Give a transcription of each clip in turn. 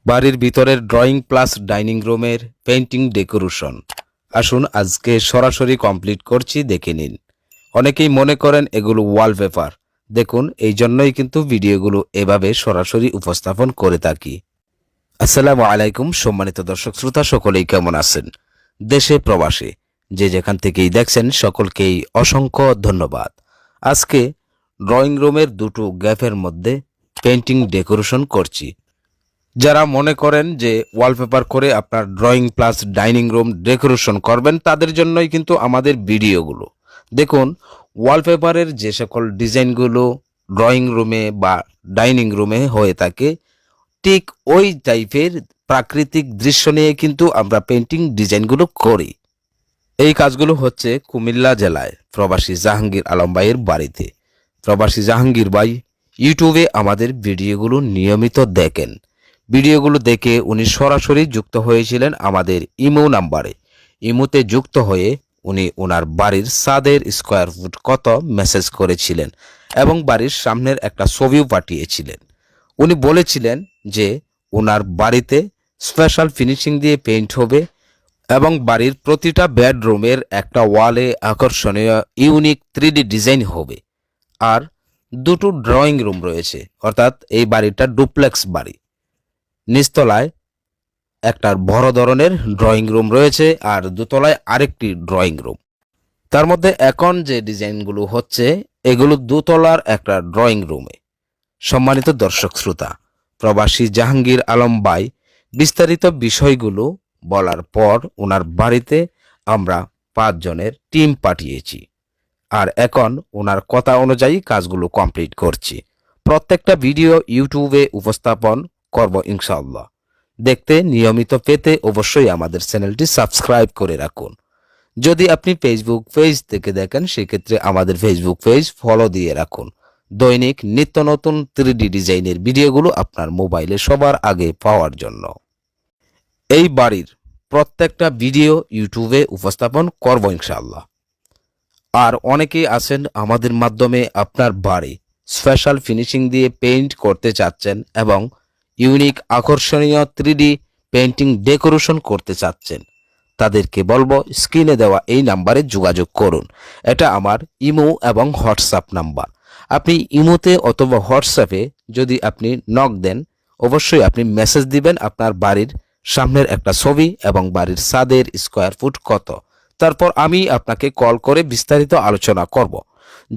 বাড়ির ভিতরের drawing plus dining রুমের পেইন্টিং ডেকোরেশন। আসুন আজকে সরাসরি কমপ্লিট করছি, দেখে নিন। অনেকেই মনে করেন এগুলো ওয়ালপেপার। দেখুন, এই জন্যই কিন্তু ভিডিওগুলো এভাবে সরাসরি উপস্থাপন করে থাকি। আসসালামু আলাইকুম সম্মানিত দর্শক শ্রোতা, সকলেই কেমন আছেন? দেশে প্রবাসে যে যেখান থেকেই দেখছেন সকলকেই অসংখ্য ধন্যবাদ। আজকে ড্রয়িং রুমের দুটো গ্যাপের মধ্যে পেইন্টিং ডেকোরেশন করছি। যারা মনে করেন যে ওয়ালপেপার করে আপনার drawing plus dining room decoration করবেন, তাদের জন্যই কিন্তু আমাদের ভিডিওগুলো। দেখুন, ওয়ালপেপারের যে সকল ডিজাইনগুলো ড্রয়িং রুমে বা ডাইনিং রুমে হয়ে থাকে, ঠিক ওই টাইপের প্রাকৃতিক দৃশ্য নিয়ে কিন্তু আমরা পেইন্টিং ডিজাইনগুলো করি। এই কাজগুলো হচ্ছে কুমিল্লা জেলায় প্রবাসী জাহাঙ্গীর আলম ভাইয়ের বাড়িতে। প্রবাসী জাহাঙ্গীর ভাই ইউটিউবে আমাদের ভিডিওগুলো নিয়মিত দেখেন। ভিডিওগুলো দেখে উনি সরাসরি যুক্ত হয়েছিলেন আমাদের ইমো নাম্বারে। ইমোতে যুক্ত হয়ে উনি ওনার বাড়ির ছাদের স্কোয়ার ফুট কত মেসেজ করেছিলেন এবং বাড়ির সামনের একটা ছবিও পাঠিয়েছিলেন। উনি বলেছিলেন যে ওনার বাড়িতে স্পেশাল ফিনিশিং দিয়ে পেইন্ট হবে এবং বাড়ির প্রতিটা বেডরুমের একটা ওয়ালে আকর্ষণীয় ইউনিক 3D ডিজাইন হবে। আর দুটো ড্রয়িং রুম রয়েছে, অর্থাৎ এই বাড়িটা ডুপ্লেক্স বাড়ি। নিচতলায় একটা বড় ধরনের ড্রয়িং রুম রয়েছে আর দোতলায় আরেকটি ড্রয়িং রুম। তার মধ্যে এখন যে ডিজাইনগুলো হচ্ছে এগুলো দোতলার একটা ড্রয়িং রুমে। সম্মানিত দর্শক শ্রোতা, প্রবাসী জাহাঙ্গীর আলম ভাই বিস্তারিত বিষয়গুলো বলার পর ওনার বাড়িতে আমরা 5 জনের টিম পাঠিয়েছি। আর এখন ওনার কথা অনুযায়ী কাজগুলো কমপ্লিট করছি। প্রত্যেকটা ভিডিও ইউটিউবে উপস্থাপন করব ইনশাআল্লাহ। দেখতে নিয়মিত পেতে অবশ্যই আমাদের চ্যানেলটি সাবস্ক্রাইব করে রাখুন। যদি আপনি ফেসবুক পেজ থেকে দেখেন, সেক্ষেত্রে আমাদের ফেসবুক পেজ ফলো দিয়ে রাখুন। দৈনিক নিত্য নতুন 3D ডিজাইনের ভিডিওগুলো আপনার মোবাইলে সবার আগে পাওয়ার জন্য। এই বাড়ির প্রত্যেকটা ভিডিও ইউটিউবে উপস্থাপন করব ইনশাআল্লাহ। আর অনেকেই আছেন আমাদের মাধ্যমে আপনার বাড়ি স্পেশাল ফিনিশিং দিয়ে পেইন্ট করতে চাচ্ছেন এবং ইউনিক আকর্ষণীয় 3D পেইন্টিং ডেকোরেশন করতে চাচ্ছেন। তাদেরকে বলবো স্ক্রিনে দেওয়া এই নাম্বারে যোগাযোগ করুন। এটা আমার ইমো এবং হোয়াটসঅ্যাপ নাম্বার। আপনি ইমোতে অথবা হোয়াটসঅ্যাপে যদি আপনি নক দেন, অবশ্যই আপনি মেসেজ দিবেন আপনার বাড়ির সামনের একটা ছবি এবং বাড়ির ছাদের স্কোয়ার ফুট কত। তারপর আমি আপনাকে কল করে বিস্তারিত আলোচনা করব।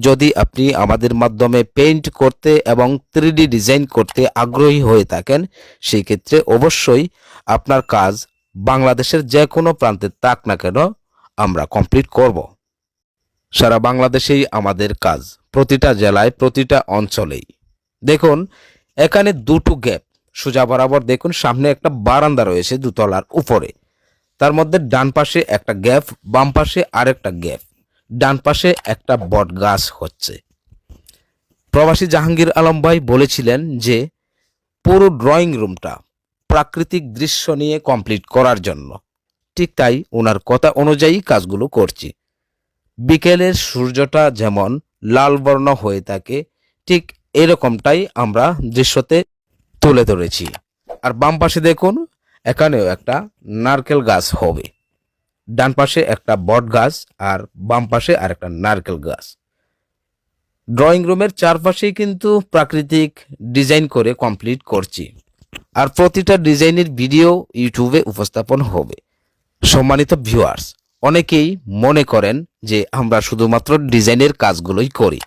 যদি আপনি আমাদের মাধ্যমে পেইন্ট করতে এবং 3D ডিজাইন করতে আগ্রহী হয়ে থাকেন, সেই ক্ষেত্রে অবশ্যই আপনার কাজ বাংলাদেশের যে কোনো প্রান্তে থাক না কেন আমরা কমপ্লিট করব। সারা বাংলাদেশেই আমাদের কাজ, প্রতিটা জেলায় প্রতিটা অঞ্চলেই। দেখুন, এখানে দুটো গ্যাপ সোজা বরাবর। দেখুন, সামনে একটা বারান্দা রয়েছে দুতলার উপরে। তার মধ্যে ডান পাশে একটা গ্যাপ, বাম পাশে আরেকটা গ্যাপ। ডান পাশে একটা বট গাছ হচ্ছে। প্রবাসী জাহাঙ্গীর আলম ভাই বলেছিলেন যে পুরো ড্রয়িং রুমটা প্রাকৃতিক দৃশ্য নিয়ে কমপ্লিট করার জন্য। ঠিক তাই ওনার কথা অনুযায়ী কাজগুলো করছি। বিকেলের সূর্যটা যেমন লাল বর্ণ হয়ে থাকে, ঠিক এরকমটাই আমরা দৃশ্যতে তুলে ধরেছি। আর বাম পাশে দেখুন, এখানেও একটা নারকেল গাছ হবে। ডান পাশে একটা বট গাছ আর বাম পাশে আরেকটা নারকেল গাছ। ড্রয়িং রুমের চারপাশেই কিন্তু প্রাকৃতিক ডিজাইন করে কমপ্লিট করছি। আর প্রতিটা ডিজাইনের ভিডিও ইউটিউবে উপস্থাপন হবে। সম্মানিত ভিউয়ার্স, অনেকেই মনে করেন যে আমরা শুধুমাত্র ডিজাইনের কাজগুলোই করি।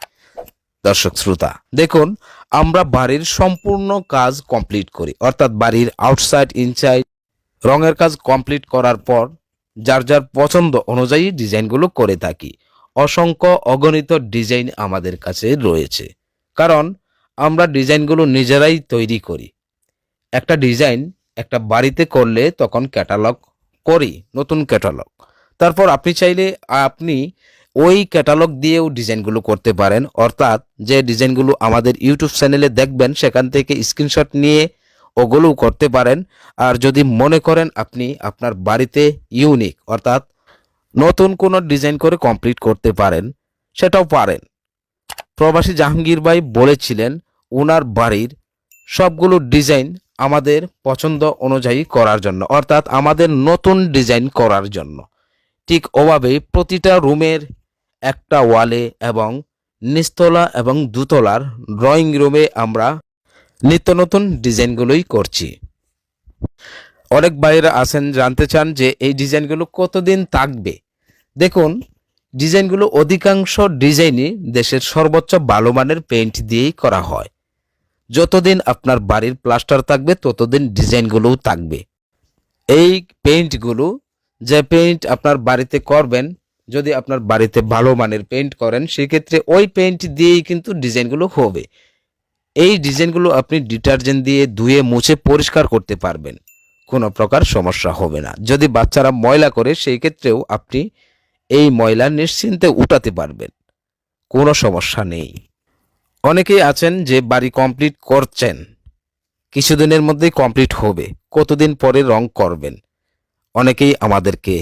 দর্শক শ্রোতা, দেখুন, আমরা বাড়ির সম্পূর্ণ কাজ কমপ্লিট করি, অর্থাৎ বাড়ির আউটসাইড ইনসাইড রঙের কাজ কমপ্লিট করার পর যার যার পছন্দ অনুযায়ী ডিজাইনগুলো করে থাকি। অসংখ্য অগণিত ডিজাইন আমাদের কাছে রয়েছে, কারণ আমরা ডিজাইনগুলো নিজেরাই তৈরি করি। একটা ডিজাইন একটা বাড়িতে করলে তখন ক্যাটালগ করি, নতুন ক্যাটালগ। তারপর আপনি চাইলে আপনি ওই ক্যাটালগ দিয়েও ডিজাইনগুলো করতে পারেন, অর্থাৎ যে ডিজাইনগুলো আমাদের ইউটিউব চ্যানেলে দেখবেন সেখান থেকে স্ক্রিনশট নিয়ে ওগুলোও করতে পারেন। আর যদি মনে করেন আপনি আপনার বাড়িতে ইউনিক অর্থাৎ নতুন কোনো ডিজাইন করে কমপ্লিট করতে পারেন, সেটাও পারেন। প্রবাসী জাহাঙ্গীর ভাই বলেছিলেন ওনার বাড়ির সবগুলো ডিজাইন আমাদের পছন্দ অনুযায়ী করার জন্য, অর্থাৎ আমাদের নতুন ডিজাইন করার জন্য। ঠিক ওভাবেই প্রতিটা রুমের একটা ওয়ালে এবং নিচতলা এবং দুতলার ড্রয়িং রুমে আমরা নিত্য নতুন ডিজাইনগুলোই করছি। অনেক ভাইয়েরা আছেন জানতে চান যে এই ডিজাইনগুলো কতদিন থাকবে। দেখুন, ডিজাইনগুলো অধিকাংশ ডিজাইনই দেশের সর্বোচ্চ ভালো মানের পেইন্ট দিয়েই করা হয়। যতদিন আপনার বাড়ির প্লাস্টার থাকবে ততদিন ডিজাইনগুলোও থাকবে। এই পেইন্টগুলো, যে পেইন্ট আপনার বাড়িতে করবেন, যদি আপনার বাড়িতে ভালো মানের পেইন্ট করেন সেক্ষেত্রে ওই পেইন্ট দিয়েই কিন্তু ডিজাইনগুলো হবে। এই ডিজাইনগুলো আপনি ডিটারজেন্ট দিয়ে ধুয়ে মুছে পরিষ্কার করতে পারবেন, কোনো প্রকার সমস্যা হবে না। যদি বাচ্চারা ময়লা করে সেই ক্ষেত্রেও আপনি এই ময়লা নিশ্চিন্তে উঠাতে পারবেন, কোনো সমস্যা নেই। অনেকেই আছেন যে বাড়ি কমপ্লিট করছেন, কিছুদিনের মধ্যেই কমপ্লিট হবে, কতদিন পরে রং করবেন। অনেকেই আমাদেরকে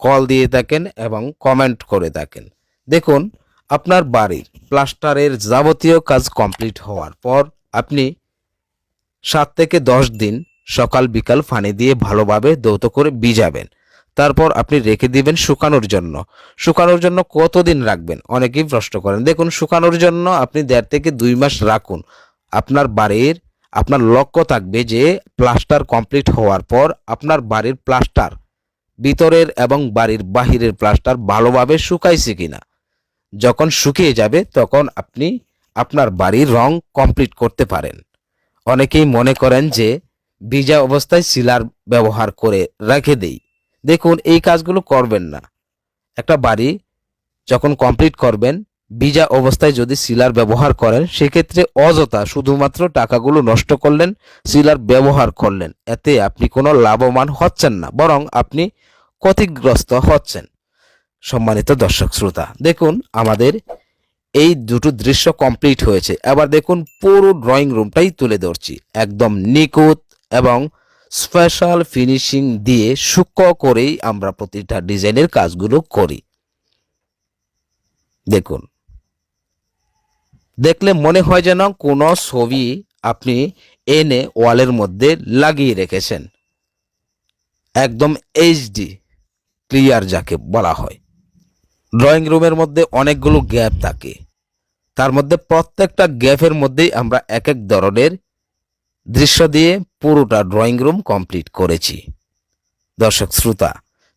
কল দিয়ে থাকেন এবং কমেন্ট করে থাকেন। দেখুন, আপনার বাড়ির প্লাস্টারের যাবতীয় কাজ কমপ্লিট হওয়ার পর আপনি 7 থেকে 10 দিন সকাল বিকাল পানি দিয়ে ভালোভাবে ধৌত করে ভিজাবেন। তারপর আপনি রেখে দিবেন শুকানোর জন্য। শুকানোর জন্য কতদিন রাখবেন অনেকেই প্রশ্ন করেন। দেখুন, শুকানোর জন্য আপনি 1.5 থেকে 2 মাস রাখুন। আপনার লক্ষ্য থাকবে যে প্লাস্টার কমপ্লিট হওয়ার পর আপনার বাড়ির প্লাস্টার ভিতরের এবং বাড়ির বাহিরের প্লাস্টার ভালোভাবে শুকাইছে কিনা। যখন শুকিয়ে যাবে তখন আপনি আপনার বাড়ির রং কমপ্লিট করতে পারেন। অনেকেই মনে করেন যে ভিজা অবস্থায় সিলার ব্যবহার করে রেখে দেই। দেখুন, এই কাজগুলো করবেন না। একটা বাড়ি যখন কমপ্লিট করবেন, ভিজা অবস্থায় যদি সিলার ব্যবহার করেন সেক্ষেত্রে অযথা শুধুমাত্র টাকাগুলো নষ্ট করলেন, সিলার ব্যবহার করলেন। এতে আপনি কোনো লাভবান হচ্ছেন না, বরং আপনি ক্ষতিগ্রস্ত হচ্ছেন। সম্মানিত দর্শক শ্রোতা, দেখুন আমাদের এই দুটো দৃশ্য কমপ্লিট হয়েছে। এবার দেখুন পুরো ড্রয়িং রুমটাই তুলে ধরছি, একদম নিখুঁত এবং স্পেশাল ফিনিশিং দিয়ে সূক্ষ্ম করেই আমরা প্রতিটা ডিজাইনের কাজগুলো করি। দেখুন, দেখলে মনে হয় যেন কোনো ছবি আপনি এনে ওয়ালের মধ্যে লাগিয়ে রেখেছেন, একদম এইচডি ক্লিয়ার যাকে বলা হয়। ড্রয়িং রুমের মধ্যে অনেকগুলো গ্যাপ থাকে, তার মধ্যে প্রত্যেকটা গ্যাপের মধ্যেই আমরা এক এক ধরনের দৃশ্য দিয়ে পুরোটা ড্রয়িং রুম কমপ্লিট করেছি। দর্শক শ্রোতা,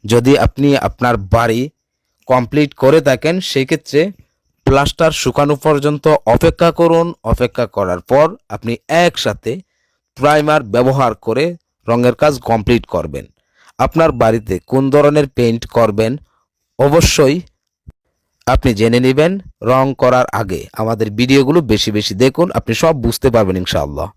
যদি আপনি আপনার বাড়ি কমপ্লিট করে থাকেন সেই ক্ষেত্রে প্লাস্টার শুকানো পর্যন্ত অপেক্ষা করুন। অপেক্ষা করার পর আপনি একসাথে প্রাইমার ব্যবহার করে রঙের কাজ কমপ্লিট করবেন। আপনার বাড়িতে কোন ধরনের পেইন্ট করবেন অবশ্যই আপনি জেনে নেবেন রং করার আগে। আমাদের ভিডিওগুলো বেশি বেশি দেখুন, আপনি সব বুঝতে পারবেন ইনশাআল্লাহ।